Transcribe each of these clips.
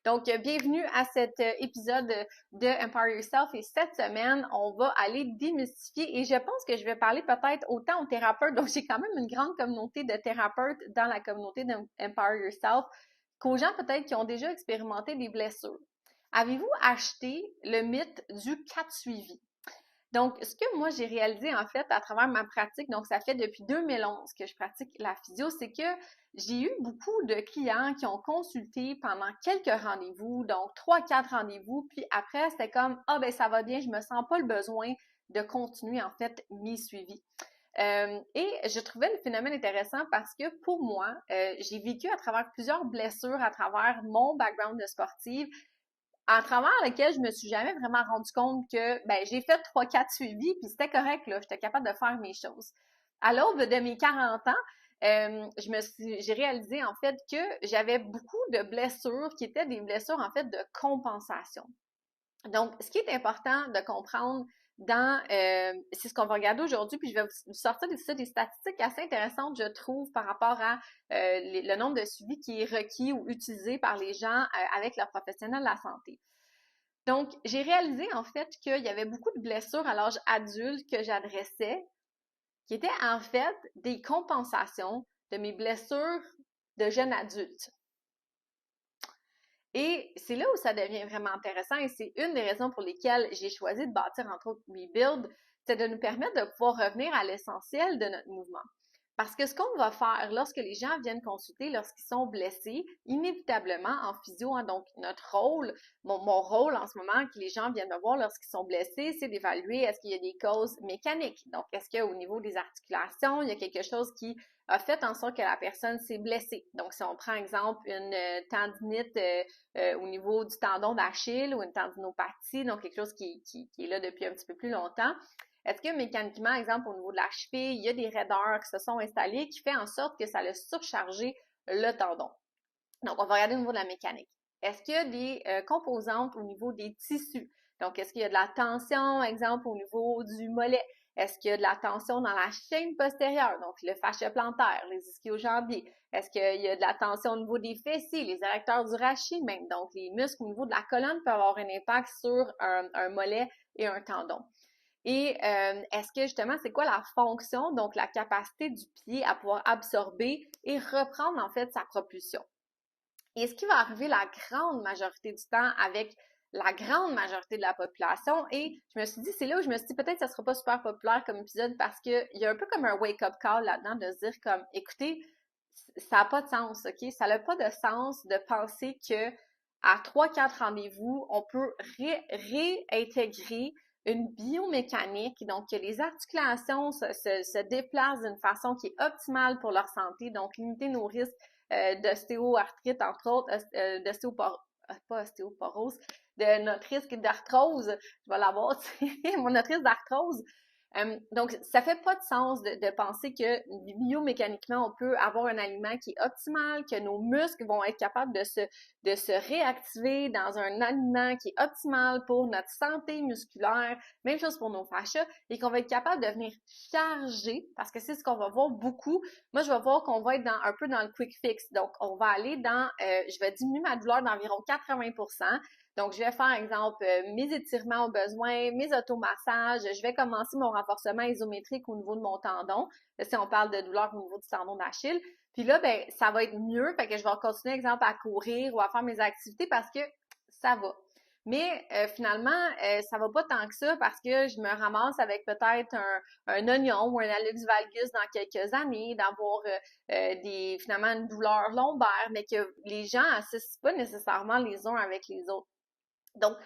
Donc, bienvenue à cet épisode de Empower Yourself et cette semaine, on va aller démystifier et je pense que je vais parler peut-être autant aux thérapeutes, donc j'ai quand même une grande communauté de thérapeutes dans la communauté d'Empower Yourself, qu'aux gens peut-être qui ont déjà expérimenté des blessures. Avez-vous acheté le mythe du 4 suivi? Donc, ce que moi, j'ai réalisé, en fait, à travers ma pratique, donc ça fait depuis 2011 que je pratique la physio, c'est que j'ai eu beaucoup de clients qui ont consulté pendant quelques rendez-vous, donc 3-4 rendez-vous, puis après, c'était comme « Ah, ben ça va bien, je me sens pas le besoin de continuer, en fait, mes suivis. » Et je trouvais le phénomène intéressant parce que pour moi, j'ai vécu à travers plusieurs blessures, à travers mon background de sportive, à travers lequel je me suis jamais vraiment rendu compte que j'ai fait 3-4 suivis, puis c'était correct, là, j'étais capable de faire mes choses. À l'aube de mes 40 ans, j'ai réalisé en fait que j'avais beaucoup de blessures qui étaient des blessures en fait de compensation. Donc, ce qui est important de comprendre c'est ce qu'on va regarder aujourd'hui, puis je vais vous sortir des statistiques assez intéressantes, je trouve, par rapport à le nombre de suivis qui est requis ou utilisé par les gens avec leurs professionnels de la santé. Donc, j'ai réalisé en fait qu'il y avait beaucoup de blessures à l'âge adulte que j'adressais, qui étaient en fait des compensations de mes blessures de jeune adulte. Et c'est là où ça devient vraiment intéressant et c'est une des raisons pour lesquelles j'ai choisi de bâtir entre autres Rebuild, c'est de nous permettre de pouvoir revenir à l'essentiel de notre mouvement. Parce que ce qu'on va faire lorsque les gens viennent consulter, lorsqu'ils sont blessés, inévitablement en physio, hein, donc notre rôle, mon rôle en ce moment que les gens viennent me voir lorsqu'ils sont blessés, c'est d'évaluer est-ce qu'il y a des causes mécaniques. Donc, est-ce qu'au niveau des articulations, il y a quelque chose qui a fait en sorte que la personne s'est blessée. Donc, si on prend exemple une tendinite au niveau du tendon d'Achille ou une tendinopathie, donc quelque chose qui est là depuis un petit peu plus longtemps, est-ce que mécaniquement, exemple, au niveau de la cheville, il y a des raideurs qui se sont installées qui fait en sorte que ça a surchargé le tendon? Donc, on va regarder au niveau de la mécanique. Est-ce qu'il y a des composantes au niveau des tissus? Donc, est-ce qu'il y a de la tension, exemple, au niveau du mollet? Est-ce qu'il y a de la tension dans la chaîne postérieure, donc le fascia plantaire, les ischio-jambiers? Est-ce qu'il y a de la tension au niveau des fessiers, les érecteurs du rachis même? Donc, les muscles au niveau de la colonne peuvent avoir un impact sur un mollet et un tendon. Et est-ce que justement, c'est quoi la fonction, donc la capacité du pied à pouvoir absorber et reprendre en fait sa propulsion? Et ce qui va arriver la grande majorité du temps avec la grande majorité de la population, et je me suis dit, c'est là où je me suis dit, peut-être que ça sera pas super populaire comme épisode parce qu'il y a un peu comme un wake-up call là-dedans de se dire comme, écoutez, ça n'a pas de sens, OK? Ça n'a pas de sens de penser que à 3-4 rendez-vous, on peut réintégrer une biomécanique, donc que les articulations se déplacent d'une façon qui est optimale pour leur santé, donc limiter nos risques d'ostéoarthrite, entre autres, pas ostéoporose, de notre risque d'arthrose, je vais l'avoir, notre risque d'arthrose. Donc, ça fait pas de sens de penser que biomécaniquement, on peut avoir un aliment qui est optimal, que nos muscles vont être capables de se réactiver dans un aliment qui est optimal pour notre santé musculaire, même chose pour nos fascias, et qu'on va être capable de venir charger, parce que c'est ce qu'on va voir beaucoup. Moi, je vais voir qu'on va être un peu dans le quick fix. Donc, on va aller je vais diminuer ma douleur d'environ 80%. Donc, je vais faire, exemple, mes étirements au besoin, mes automassages. Je vais commencer mon renforcement isométrique au niveau de mon tendon. Si on parle de douleur au niveau du tendon d'Achille. Puis là, ça va être mieux. Fait que je vais continuer, exemple, à courir ou à faire mes activités parce que ça va. Mais finalement, ça va pas tant que ça parce que je me ramasse avec peut-être un oignon ou un hallux valgus dans quelques années, d'avoir finalement une douleur lombaire, mais que les gens assistent pas nécessairement les uns avec les autres. Donc,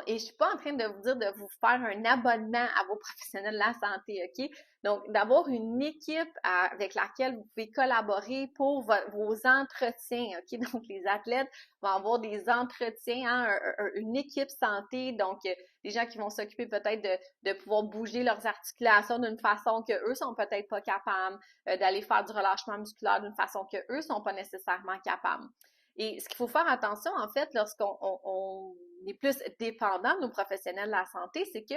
et je suis pas en train de vous dire de vous faire un abonnement à vos professionnels de la santé, OK? Donc, d'avoir une équipe avec laquelle vous pouvez collaborer pour vos entretiens, OK? Donc, les athlètes vont avoir des entretiens, hein, une équipe santé, donc des gens qui vont s'occuper peut-être de pouvoir bouger leurs articulations d'une façon que eux sont peut-être pas capables, d'aller faire du relâchement musculaire d'une façon que eux sont pas nécessairement capables. Et ce qu'il faut faire attention, en fait, lorsqu'on est plus dépendant de nos professionnels de la santé, c'est que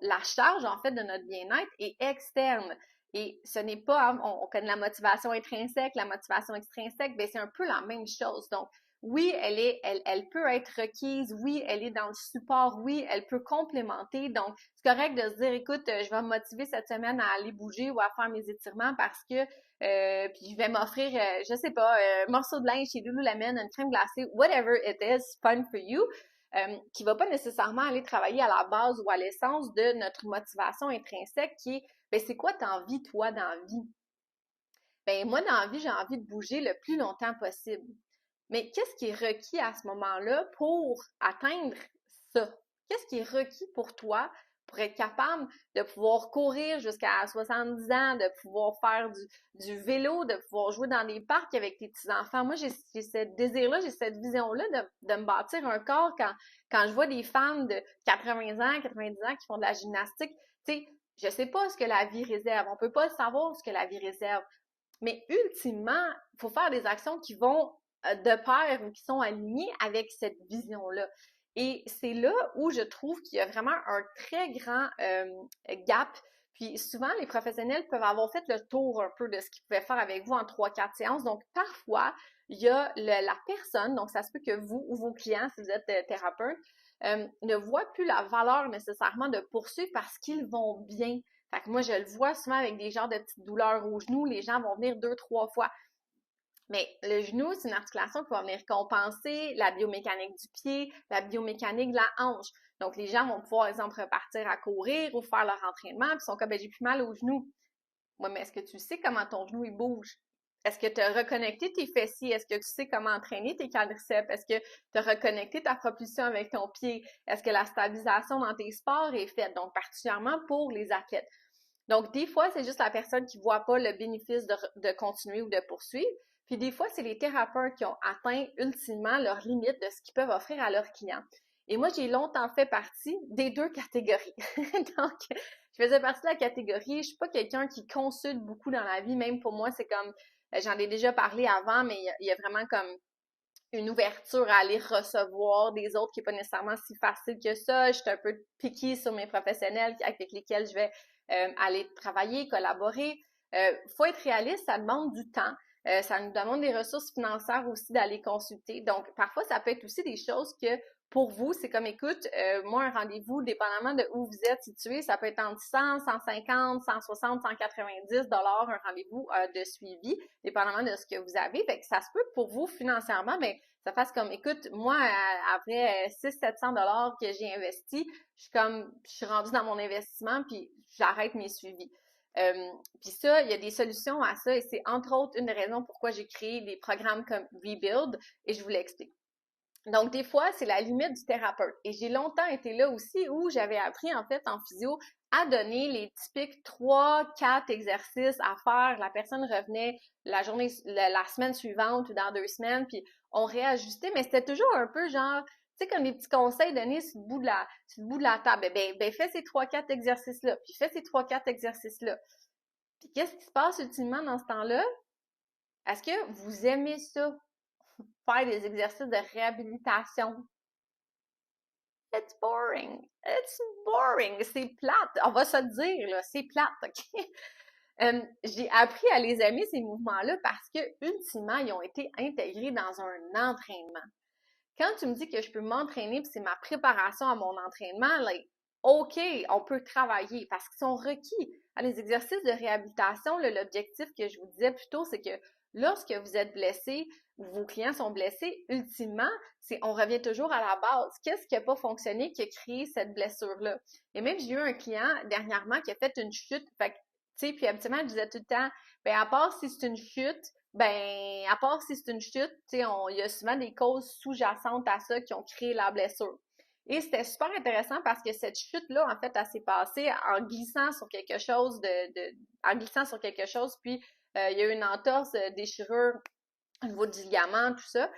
la charge, en fait, de notre bien-être est externe. Et ce n'est pas, on connaît la motivation intrinsèque, la motivation extrinsèque, bien, c'est un peu la même chose. Donc, oui, elle peut être requise, oui, elle est dans le support, oui, elle peut complémenter. Donc, c'est correct de se dire, écoute, je vais me motiver cette semaine à aller bouger ou à faire mes étirements parce que puis je vais m'offrir, je sais pas, un morceau de linge chez Lululemon, une crème glacée, whatever it is, fun for you, qui va pas nécessairement aller travailler à la base ou à l'essence de notre motivation intrinsèque qui est, ben c'est quoi t'as envie, toi, dans la vie? Ben moi, dans la vie, j'ai envie de bouger le plus longtemps possible. Mais qu'est-ce qui est requis à ce moment-là pour atteindre ça? Qu'est-ce qui est requis pour toi pour être capable de pouvoir courir jusqu'à 70 ans, de pouvoir faire du vélo, de pouvoir jouer dans des parcs avec tes petits-enfants? Moi, j'ai ce désir-là, j'ai cette vision-là de me bâtir un corps quand je vois des femmes de 80 ans, 90 ans qui font de la gymnastique. Tu sais, je sais pas ce que la vie réserve. On peut pas savoir ce que la vie réserve. Mais ultimement, il faut faire des actions qui vont de pair ou qui sont alignées avec cette vision-là. Et c'est là où je trouve qu'il y a vraiment un très grand gap. Puis souvent, les professionnels peuvent avoir fait le tour un peu de ce qu'ils pouvaient faire avec vous en 3-4 séances. Donc, parfois, il y a la personne, donc ça se peut que vous ou vos clients, si vous êtes thérapeute, ne voient plus la valeur nécessairement de poursuivre parce qu'ils vont bien. Fait que moi, je le vois souvent avec des genres de petites douleurs au genou. Les gens vont venir 2-3 fois. Mais le genou, c'est une articulation qui va venir compenser la biomécanique du pied, la biomécanique de la hanche. Donc, les gens vont pouvoir, par exemple, repartir à courir ou faire leur entraînement, puis ils sont comme, ben, j'ai plus mal au genou. Ouais, mais est-ce que tu sais comment ton genou, il bouge? Est-ce que tu as reconnecté tes fessiers? Est-ce que tu sais comment entraîner tes quadriceps? Est-ce que tu as reconnecté ta propulsion avec ton pied? Est-ce que la stabilisation dans tes sports est faite? Donc, particulièrement pour les athlètes. Donc, des fois, c'est juste la personne qui ne voit pas le bénéfice de continuer ou de poursuivre. Puis des fois, c'est les thérapeutes qui ont atteint ultimement leurs limites de ce qu'ils peuvent offrir à leurs clients. Et moi, j'ai longtemps fait partie des deux catégories. Donc, je faisais partie de la catégorie, je suis pas quelqu'un qui consulte beaucoup dans la vie, même pour moi, c'est comme, j'en ai déjà parlé avant, mais il y a vraiment comme une ouverture à aller recevoir des autres qui n'est pas nécessairement si facile que ça. Je suis un peu picky sur mes professionnels avec lesquels je vais aller travailler, collaborer. Faut être réaliste, ça demande du temps. Ça nous demande des ressources financières aussi d'aller consulter. Donc, parfois, ça peut être aussi des choses que pour vous, c'est comme, écoute, moi, un rendez-vous, dépendamment de où vous êtes situé, ça peut être entre 100, 150, 160, 190 dollars un rendez-vous de suivi, dépendamment de ce que vous avez. Fait que ça se peut que pour vous, financièrement, ben, ça fasse comme, écoute, moi, après 600-700 dollars que j'ai investi, je suis rendue dans mon investissement, puis j'arrête mes suivis. Puis ça, il y a des solutions à ça et c'est entre autres une des raisons pourquoi j'ai créé des programmes comme Rebuild et je vous l'explique. Donc, des fois, c'est la limite du thérapeute. Et j'ai longtemps été là aussi où j'avais appris, en fait, en physio, à donner les typiques 3-4 exercices à faire. La personne revenait la journée, la semaine suivante ou dans 2 semaines, puis on réajustait, mais c'était toujours un peu genre, tu sais, comme des petits conseils donnés sur le bout de la table. Ben, fais ces 3-4 exercices-là, puis fais ces 3-4 exercices-là. Puis qu'est-ce qui se passe ultimement dans ce temps-là? Est-ce que vous aimez ça? Faire des exercices de réhabilitation? It's boring. It's boring. C'est plate. On va se le dire, là. C'est plate, OK? J'ai appris à les aimer, ces mouvements-là, parce que, ultimement, ils ont été intégrés dans un entraînement. Quand tu me dis que je peux m'entraîner, puis c'est ma préparation à mon entraînement, like, OK, on peut travailler parce qu'ils sont requis. Les exercices de réhabilitation, l'objectif que je vous disais plus tôt, c'est que lorsque vous êtes blessé ou vos clients sont blessés, ultimement, on revient toujours à la base. Qu'est-ce qui n'a pas fonctionné qui a créé cette blessure-là? Et même, j'ai eu un client dernièrement qui a fait une chute. Fait que, tu sais, puis habituellement, je disais tout le temps, ben à part si c'est une chute, ben, à part si c'est une chute, tu sais, il y a souvent des causes sous-jacentes à ça qui ont créé la blessure. Et c'était super intéressant parce que cette chute-là, en fait, elle s'est passée en glissant sur quelque chose en glissant sur quelque chose, puis il y a eu une entorse, déchirure au niveau du ligament, tout ça.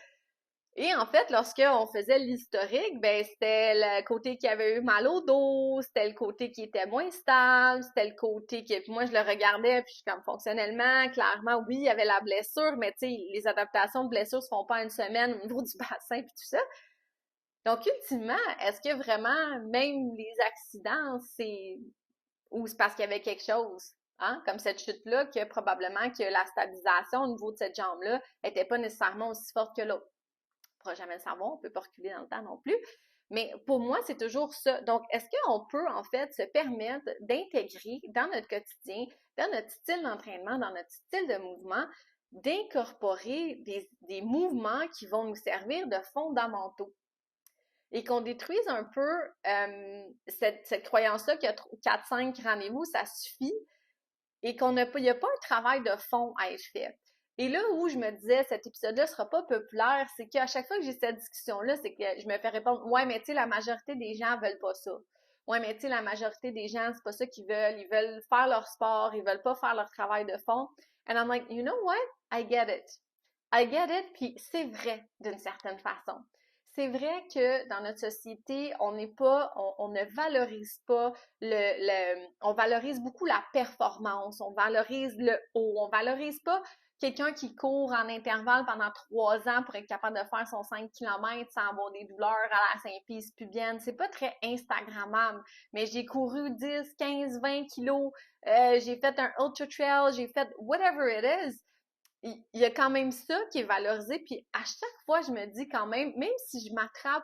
Et en fait, lorsqu'on faisait l'historique, ben c'était le côté qui avait eu mal au dos, c'était le côté qui était moins stable, c'était le côté qui... Puis moi, je le regardais, puis je suis comme fonctionnellement, clairement, oui, il y avait la blessure, mais tu sais, les adaptations de blessure se font pas en une semaine au niveau du bassin, puis tout ça. Donc, ultimement, est-ce que vraiment, même les accidents, c'est... ou c'est parce qu'il y avait quelque chose, hein, comme cette chute-là, que probablement que la stabilisation au niveau de cette jambe-là était pas nécessairement aussi forte que l'autre. pourra jamais le savoir, on peut pas reculer dans le temps non plus. Mais pour moi, c'est toujours ça. Donc, est-ce qu'on peut, en fait, se permettre d'intégrer dans notre quotidien, dans notre style d'entraînement, dans notre style de mouvement, d'incorporer des mouvements qui vont nous servir de fondamentaux et qu'on détruise un peu cette croyance-là qu'il y a 4-5 rendez-vous, ça suffit, et qu'il n'y a pas un travail de fond à être fait. Et là où je me disais, cet épisode-là ne sera pas populaire, c'est qu'à chaque fois que j'ai cette discussion-là, c'est que je me fais répondre, ouais, mais tu sais, la majorité des gens veulent pas ça. Ouais, mais tu sais, la majorité des gens, c'est pas ça qu'ils veulent. Ils veulent faire leur sport, ils veulent pas faire leur travail de fond. And I'm like, you know what? I get it. I get it, puis c'est vrai d'une certaine façon. C'est vrai que dans notre société, on ne valorise pas on valorise beaucoup la performance, on valorise le haut, on valorise pas quelqu'un qui court en intervalle pendant 3 ans pour être capable de faire son 5 km sans avoir des douleurs à la symphyse pubienne. C'est pas très instagrammable, mais j'ai couru 10, 15, 20 kilos, j'ai fait un ultra trail, j'ai fait whatever it is. Il y a quand même ça qui est valorisé, puis à chaque fois, je me dis quand même si je m'attrape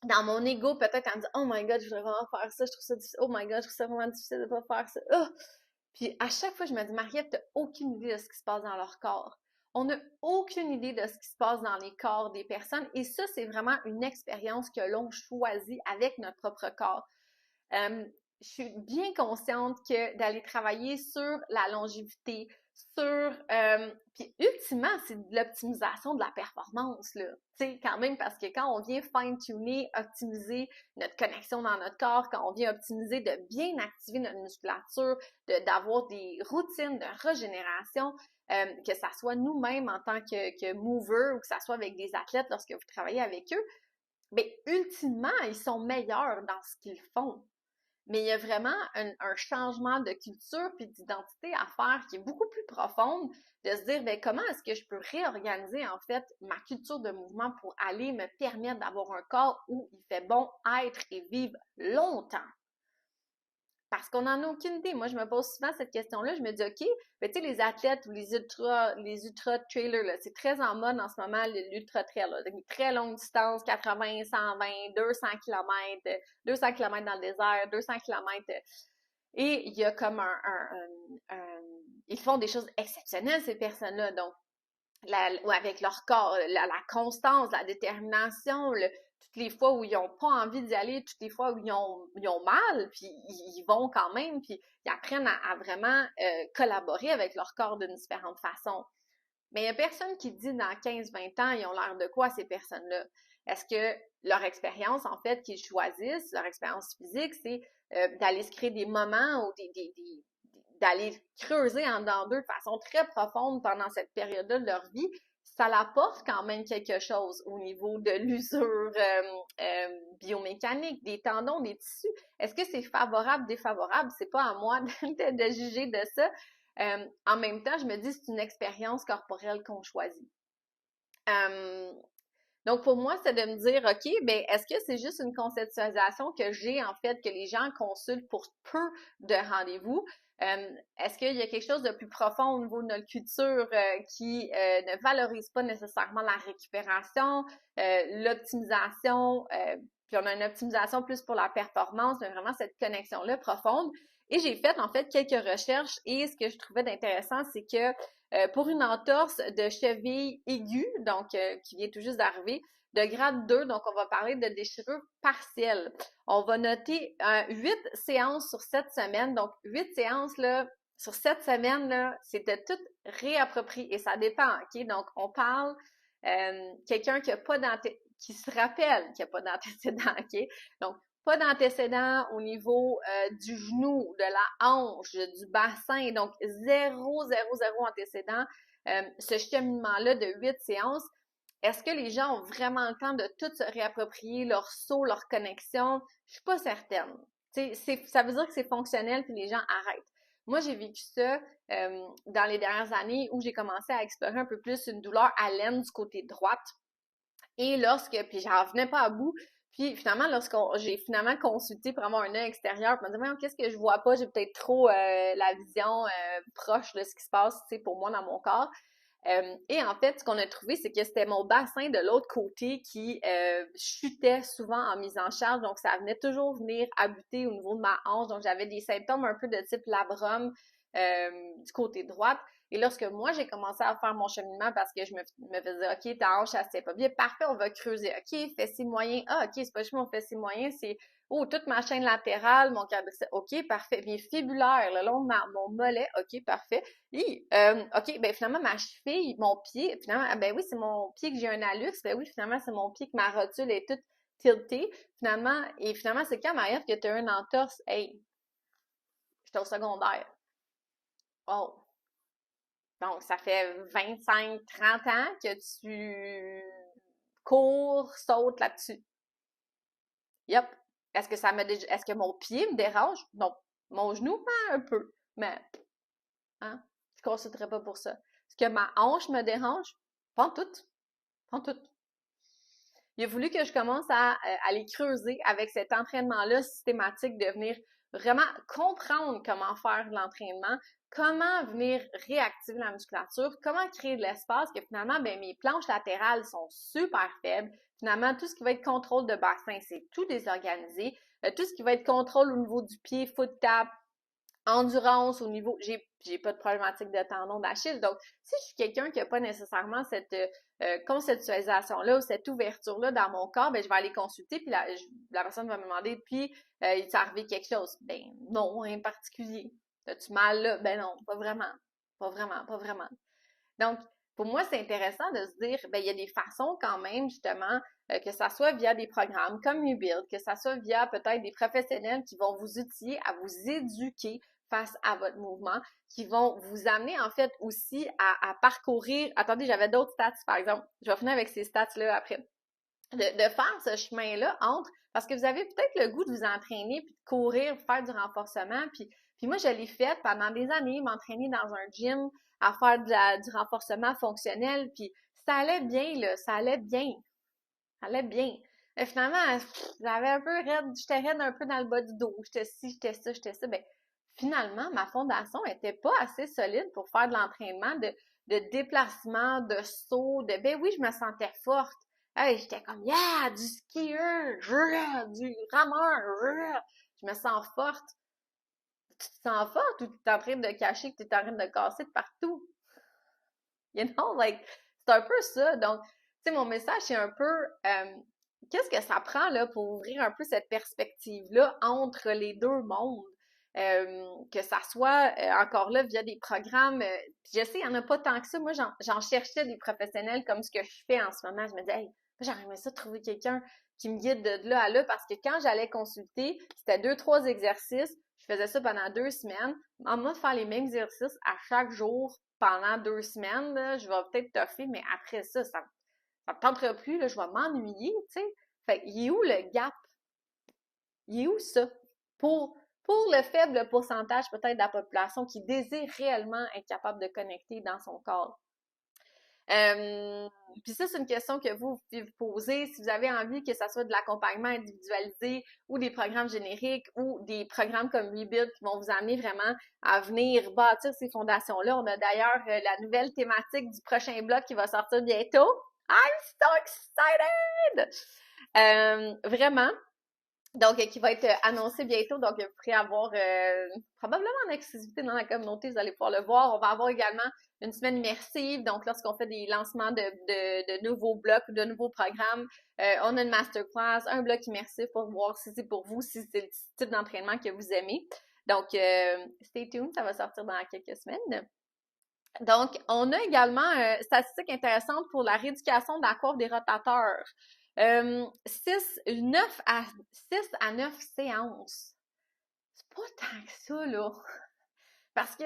dans mon ego, peut-être en me disant « Oh my God, je voudrais vraiment faire ça, je trouve ça difficile, oh my God, je trouve ça vraiment difficile de pas faire ça. Oh! » Puis à chaque fois, je me dis « Marie-Ève, t'as aucune idée de ce qui se passe dans leur corps. » On n'a aucune idée de ce qui se passe dans les corps des personnes, et ça, c'est vraiment une expérience que l'on choisit avec notre propre corps. Je suis bien consciente que d'aller travailler sur la longévité, puis ultimement, c'est de l'optimisation de la performance, là. Tu sais, quand même, parce que quand on vient fine-tuner, optimiser notre connexion dans notre corps, quand on vient optimiser de bien activer notre musculature, d'avoir des routines de régénération, que ça soit nous-mêmes en tant que movers ou que ça soit avec des athlètes lorsque vous travaillez avec eux, bien, ultimement, ils sont meilleurs dans ce qu'ils font. Mais il y a vraiment un changement de culture puis d'identité à faire qui est beaucoup plus profonde, de se dire, ben comment est-ce que je peux réorganiser, en fait, ma culture de mouvement pour aller me permettre d'avoir un corps où il fait bon être et vivre longtemps. Parce qu'on n'en a aucune idée. Moi, je me pose souvent cette question-là. Je me dis, OK, ben, tu sais, les athlètes ou les ultra trailers, là, c'est très en mode en ce moment, l'ultra trail, là, des très longues distances, 80, 120, 200 km, 200 km dans le désert, 200 km. Et il y a comme ils font des choses exceptionnelles, ces personnes-là. Donc, avec leur corps, la constance, la détermination, toutes les fois où ils n'ont pas envie d'y aller, toutes les fois où ils ont mal, puis ils vont quand même, puis ils apprennent à vraiment collaborer avec leur corps d'une différente façon. Mais il n'y a personne qui dit dans 15-20 ans, ils ont l'air de quoi, ces personnes-là? Est-ce que leur expérience, en fait, qu'ils choisissent, leur expérience physique, c'est d'aller se créer des moments ou d'aller creuser en dedans d'eux de façon très profonde pendant cette période-là de leur vie, ça apporte quand même quelque chose au niveau de l'usure biomécanique, des tendons, des tissus. Est-ce que c'est favorable, défavorable? C'est pas à moi de juger de ça. En même temps, je me dis c'est une expérience corporelle qu'on choisit. Donc, pour moi, c'est de me dire, OK, ben est-ce que c'est juste une conceptualisation que j'ai, en fait, que les gens consultent pour peu de rendez-vous? Est-ce qu'il y a quelque chose de plus profond au niveau de notre culture qui ne valorise pas nécessairement la récupération, l'optimisation, puis on a une optimisation plus pour la performance, mais vraiment cette connexion-là profonde. Et j'ai fait, en fait, quelques recherches et ce que je trouvais d'intéressant, c'est que pour une entorse de cheville aiguë, donc qui vient tout juste d'arriver, de grade 2, donc on va parler de déchirure partielle. On va noter 8 séances sur 7 semaines, donc 8 séances là, sur 7 semaines, là, c'est de tout réapproprier et ça dépend, OK? Donc, on parle quelqu'un qui se rappelle qu'il n'y a pas d'antécédent, OK? Donc, pas d'antécédent au niveau du genou, de la hanche, du bassin, donc zéro antécédent. Ce cheminement-là de 8 séances, est-ce que les gens ont vraiment le temps de tout se réapproprier, leur saut, leur connexion? Je suis pas certaine. Ça veut dire que c'est fonctionnel puis les gens arrêtent. Moi, j'ai vécu ça dans les dernières années où j'ai commencé à explorer un peu plus une douleur à l'aine du côté droite. Et puis j'en venais pas à bout. Puis finalement, j'ai finalement consulté pour avoir un œil extérieur, pour me dire, qu'est-ce que je vois pas? J'ai peut-être trop la vision proche de ce qui se passe, pour moi dans mon corps. Et en fait, ce qu'on a trouvé, c'est que c'était mon bassin de l'autre côté qui chutait souvent en mise en charge. Donc, ça venait toujours venir abuter au niveau de ma hanche. Donc, j'avais des symptômes un peu de type labrum du côté droite. Et lorsque moi, j'ai commencé à faire mon cheminement parce que je me faisais, OK, ta hanche, elle se tient pas bien. Parfait, on va creuser. OK, fessier moyen. Ah, OK, c'est pas juste mon fessier moyen, c'est, oh, toute ma chaîne latérale, mon quadriceps. OK, parfait. Mes fibulaires, le long de mon mollet. OK, parfait. Et, OK, ben finalement, ma cheville, mon pied, finalement, ah, ben oui, c'est mon pied que j'ai un hallux. Ben oui, finalement, c'est mon pied que ma rotule est toute tiltée. Finalement, et finalement, c'est quand m'arrive que tu as une entorse. Hey, j'étais au secondaire. Oh. Donc, ça fait 25, 30 ans que tu cours, sautes là-dessus. Yep. Est-ce que mon pied me dérange? Non. Mon genou, un peu. Mais, hein, je ne consulterai pas pour ça. Est-ce que ma hanche me dérange? Pas en tout. Pas en tout. Il a voulu que je commence à aller creuser avec cet entraînement-là systématique, de venir vraiment comprendre comment faire de l'entraînement, comment venir réactiver la musculature, comment créer de l'espace, que finalement, ben, mes planches latérales sont super faibles. Finalement, tout ce qui va être contrôle de bassin, c'est tout désorganisé. Tout ce qui va être contrôle au niveau du pied, foot tap, endurance au niveau, j'ai pas de problématique de tendon d'Achille. Donc, si je suis quelqu'un qui a pas nécessairement cette conceptualisation-là ou cette ouverture-là dans mon corps, ben je vais aller consulter, puis la personne va me demander, puis il t'est arrivé quelque chose? Ben non, rien de particulier. As-tu mal là? Ben non, pas vraiment. Pas vraiment, pas vraiment. Donc, pour moi, c'est intéressant de se dire, ben il y a des façons quand même, justement, que ça soit via des programmes comme UBuild, que ça soit via peut-être des professionnels qui vont vous outiller à vous éduquer face à votre mouvement, qui vont vous amener en fait aussi à parcourir. Attendez, j'avais d'autres stats, par exemple. Je vais finir avec ces stats-là après. De faire ce chemin-là entre, parce que vous avez peut-être le goût de vous entraîner, puis de courir, faire du renforcement, puis moi, je l'ai fait pendant des années, m'entraîner dans un gym, à faire du renforcement fonctionnel, puis ça allait bien, là, ça allait bien, ça allait bien. Mais finalement, j'avais un peu raide, j'étais raide un peu dans le bas du dos, j'étais ci, j'étais ça, ben finalement, ma fondation était pas assez solide pour faire de l'entraînement, de déplacement, de saut, ben oui, je me sentais forte. Hey, j'étais comme, yeah, du skieur, du rameur, je me sens forte. Tu te sens forte ou tu es en train de cacher que tu es en train de casser de partout? You know, like, c'est un peu ça. Donc, tu sais, mon message, c'est un peu, qu'est-ce que ça prend, là, pour ouvrir un peu cette perspective-là entre les deux mondes? Que ça soit, encore là, via des programmes, je sais, il n'y en a pas tant que ça. Moi, j'en cherchais des professionnels comme ce que je fais en ce moment. Je me disais, hey, j'aurais aimé ça trouver quelqu'un qui me guide de là à là, parce que quand j'allais consulter, c'était 2, 3 exercices. Je faisais ça pendant 2 semaines. En mode faire les mêmes exercices à chaque jour pendant 2 semaines, là, je vais peut-être toffer, mais après ça me tentera plus, là, je vais m'ennuyer, tu sais. Fait il est où le gap? Il est où ça? Pour le faible pourcentage peut-être de la population qui désire réellement être capable de connecter dans son corps. Puis ça, c'est une question que vous pouvez vous poser si vous avez envie que ça soit de l'accompagnement individualisé ou des programmes génériques ou des programmes comme Rebuild qui vont vous amener vraiment à venir bâtir ces fondations-là. On a d'ailleurs la nouvelle thématique du prochain bloc qui va sortir bientôt. I'm so excited! Vraiment. Donc, qui va être annoncé bientôt. Donc, vous pourrez avoir probablement en exclusivité dans la communauté, vous allez pouvoir le voir. On va avoir également une semaine immersive. Donc, lorsqu'on fait des lancements de nouveaux blocs ou de nouveaux programmes, on a une masterclass, un bloc immersif pour voir si c'est pour vous, si c'est le type d'entraînement que vous aimez. Donc, stay tuned, ça va sortir dans quelques semaines. Donc, on a également statistique intéressante pour la rééducation de la courbe des rotateurs. 9 à 9 séances. C'est pas tant que ça, là. Parce que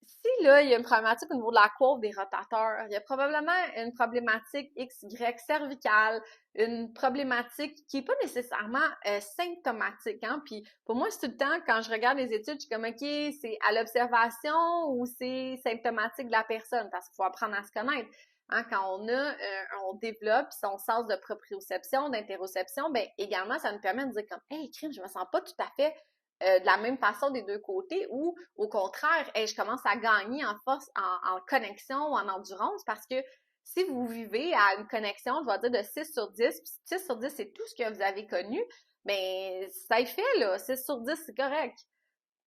si, là, il y a une problématique au niveau de la courbe des rotateurs, il y a probablement une problématique XY cervicale, une problématique qui n'est pas nécessairement symptomatique, hein. Puis pour moi, c'est tout le temps, quand je regarde les études, je suis comme, OK, c'est à l'observation ou c'est symptomatique de la personne, parce qu'il faut apprendre à se connaître. Hein, quand on développe son sens de proprioception, d'interoception, ben également, ça nous permet de dire comme, hey, crime, je me sens pas tout à fait de la même façon des deux côtés ou au contraire, je commence à gagner en force, en connexion ou en endurance parce que si vous vivez à une connexion, je vais dire de 6 sur 10, puis 6 sur 10, c'est tout ce que vous avez connu, ben ça y fait, là. 6 sur 10, c'est correct.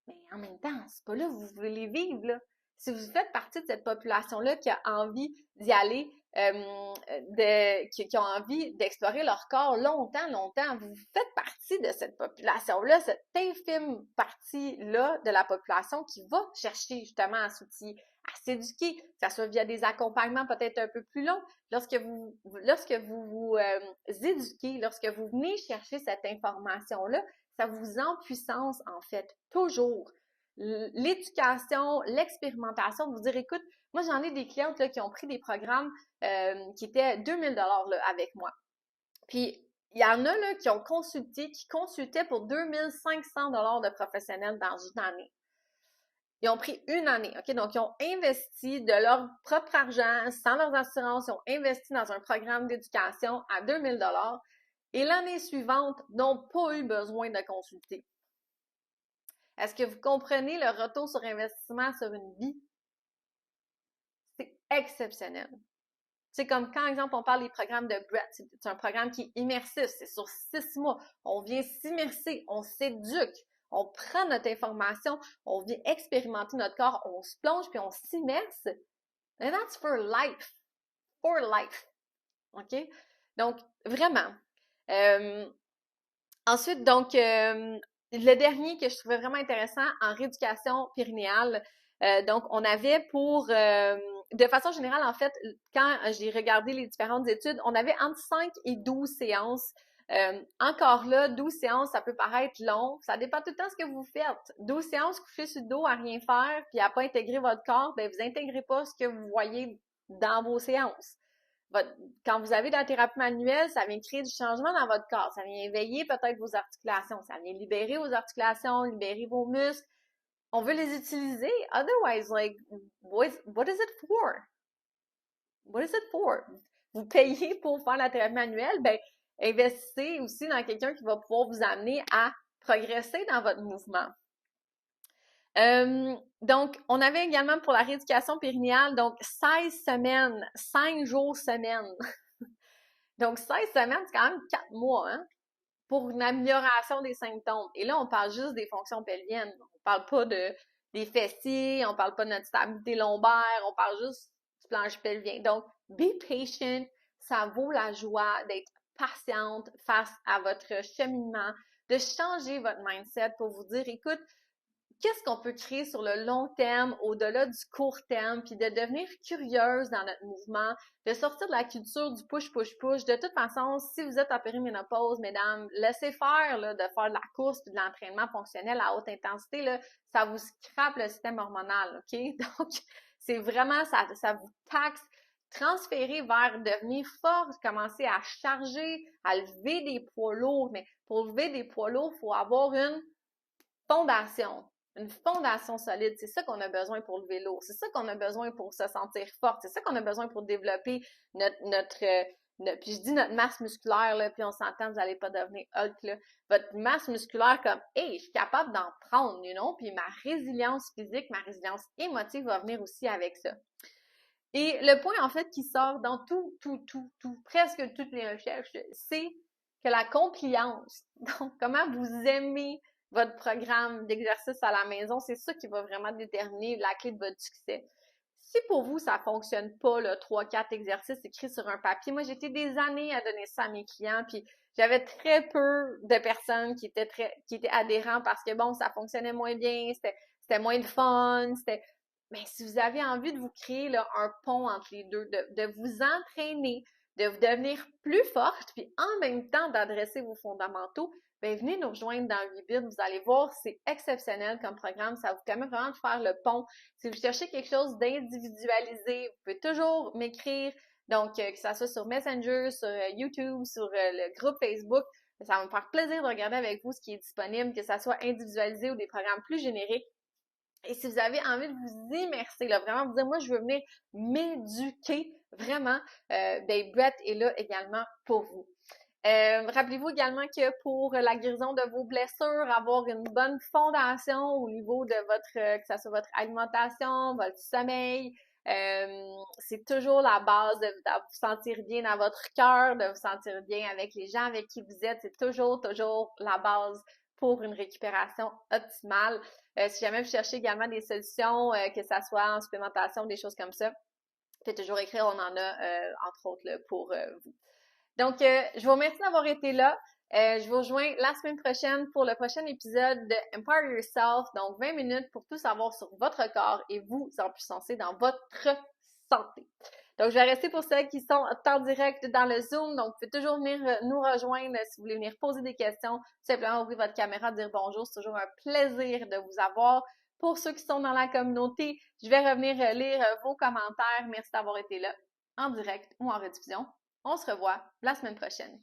Mais en même temps, c'est pas là que vous voulez vivre, là. Si vous faites partie de cette population-là qui a envie d'y aller, qui ont envie d'explorer leur corps longtemps, longtemps, vous faites partie de cette population-là, cette infime partie-là de la population qui va chercher justement à s'outiller, à s'éduquer, que ce soit via des accompagnements peut-être un peu plus longs. Lorsque vous vous éduquez, lorsque vous venez chercher cette information-là, ça vous empuissance en fait, toujours. L'éducation, l'expérimentation, vous dire, écoute, moi j'en ai des clientes là, qui ont pris des programmes qui étaient 2000 $ avec moi. Puis il y en a là, qui consultaient pour 2500 $ de professionnels dans une année. Ils ont pris une année, OK? Donc, ils ont investi de leur propre argent, sans leurs assurances, ils ont investi dans un programme d'éducation à 2000 $ et l'année suivante, n'ont pas eu besoin de consulter. Est-ce que vous comprenez le retour sur investissement sur une vie? C'est exceptionnel. C'est comme quand, exemple, on parle des programmes de Brett. C'est un programme qui est immersif. C'est sur 6 mois. On vient s'immerser, on s'éduque, on prend notre information, on vient expérimenter notre corps, on se plonge puis on s'immerse. And that's for life. For life. OK? Donc, vraiment. Ensuite, donc, le dernier que je trouvais vraiment intéressant en rééducation périnéale, donc, on avait de façon générale, en fait, quand j'ai regardé les différentes études, on avait entre 5 et 12 séances. Encore là, 12 séances, ça peut paraître long. Ça dépend tout le temps de ce que vous faites. 12 séances couchées sur le dos à rien faire puis à pas intégrer votre corps, ben vous intégrez pas ce que vous voyez dans vos séances. Quand vous avez de la thérapie manuelle, ça vient créer du changement dans votre corps. Ça vient éveiller peut-être vos articulations. Ça vient libérer vos articulations, libérer vos muscles. On veut les utiliser. Otherwise, like, what is it for? What is it for? Vous payez pour faire la thérapie manuelle, ben, investissez aussi dans quelqu'un qui va pouvoir vous amener à progresser dans votre mouvement. Donc, on avait également pour la rééducation périnéale, donc 16 semaines, 5 jours semaine. Donc, 16 semaines, c'est quand même 4 mois, hein, pour une amélioration des symptômes. Et là, on parle juste des fonctions pelviennes. On parle pas des fessiers, on parle pas de notre stabilité lombaire, on parle juste du plancher pelvien. Donc, be patient, ça vaut la joie d'être patiente face à votre cheminement, de changer votre mindset pour vous dire, écoute, qu'est-ce qu'on peut créer sur le long terme, au-delà du court terme, puis de devenir curieuse dans notre mouvement, de sortir de la culture du push, push, push. De toute façon, si vous êtes en périménopause, mesdames, laissez faire là, de faire de la course puis de l'entraînement fonctionnel à haute intensité, là, ça vous scrape le système hormonal, OK? Donc, c'est vraiment, ça vous taxe. Transférer vers devenir fort, commencer à charger, à lever des poids lourds. Mais pour lever des poids lourds, il faut avoir une fondation solide. C'est ça qu'on a besoin pour lever lourd. C'est ça qu'on a besoin pour se sentir forte. C'est ça qu'on a besoin pour développer puis je dis notre masse musculaire, là, puis on s'entend, vous n'allez pas devenir Hulk, là. Votre masse musculaire comme, hey, je suis capable d'en prendre, puis ma résilience physique, ma résilience émotive va venir aussi avec ça. Et le point, en fait, qui sort dans presque toutes les recherches, c'est que la compliance, donc comment vous aimez votre programme d'exercice à la maison, c'est ça qui va vraiment déterminer la clé de votre succès. Si pour vous, ça fonctionne pas, le 3-4 exercices écrits sur un papier, moi, j'étais des années à donner ça à mes clients, puis j'avais très peu de personnes qui étaient adhérents parce que, bon, ça fonctionnait moins bien, c'était moins de fun, mais si vous avez envie de vous créer là, un pont entre les deux, de vous entraîner, de devenir plus forte, puis en même temps d'adresser vos fondamentaux, bien, venez nous rejoindre dans Vibid. Vous allez voir, c'est exceptionnel comme programme. Ça vous permet vraiment de faire le pont. Si vous cherchez quelque chose d'individualisé, vous pouvez toujours m'écrire. Donc, que ça soit sur Messenger, sur YouTube, sur le groupe Facebook. Ça va me faire plaisir de regarder avec vous ce qui est disponible, que ça soit individualisé ou des programmes plus génériques. Et si vous avez envie de vous immerser, là, vraiment vous dire, moi, je veux venir m'éduquer, vraiment, ben, Brett est là également pour vous. Rappelez-vous également que pour la guérison de vos blessures, avoir une bonne fondation au niveau de votre, que ce soit votre alimentation, votre sommeil, c'est toujours la base de vous sentir bien dans votre cœur, de vous sentir bien avec les gens avec qui vous êtes. C'est toujours la base pour une récupération optimale. Si jamais vous cherchez également des solutions, que ça soit en supplémentation, des choses comme ça, faites toujours écrire, on en a entre autres là, pour vous. Donc, je vous remercie d'avoir été là. Je vous rejoins la semaine prochaine pour le prochain épisode de Empower Yourself. Donc, 20 minutes pour tout savoir sur votre corps et vous en puissancer dans votre santé. Donc, je vais rester pour celles qui sont en direct dans le Zoom. Donc, vous pouvez toujours venir nous rejoindre si vous voulez venir poser des questions. Simplement ouvrir votre caméra, dire bonjour. C'est toujours un plaisir de vous avoir. Pour ceux qui sont dans la communauté, je vais revenir lire vos commentaires. Merci d'avoir été là en direct ou en rediffusion. On se revoit la semaine prochaine.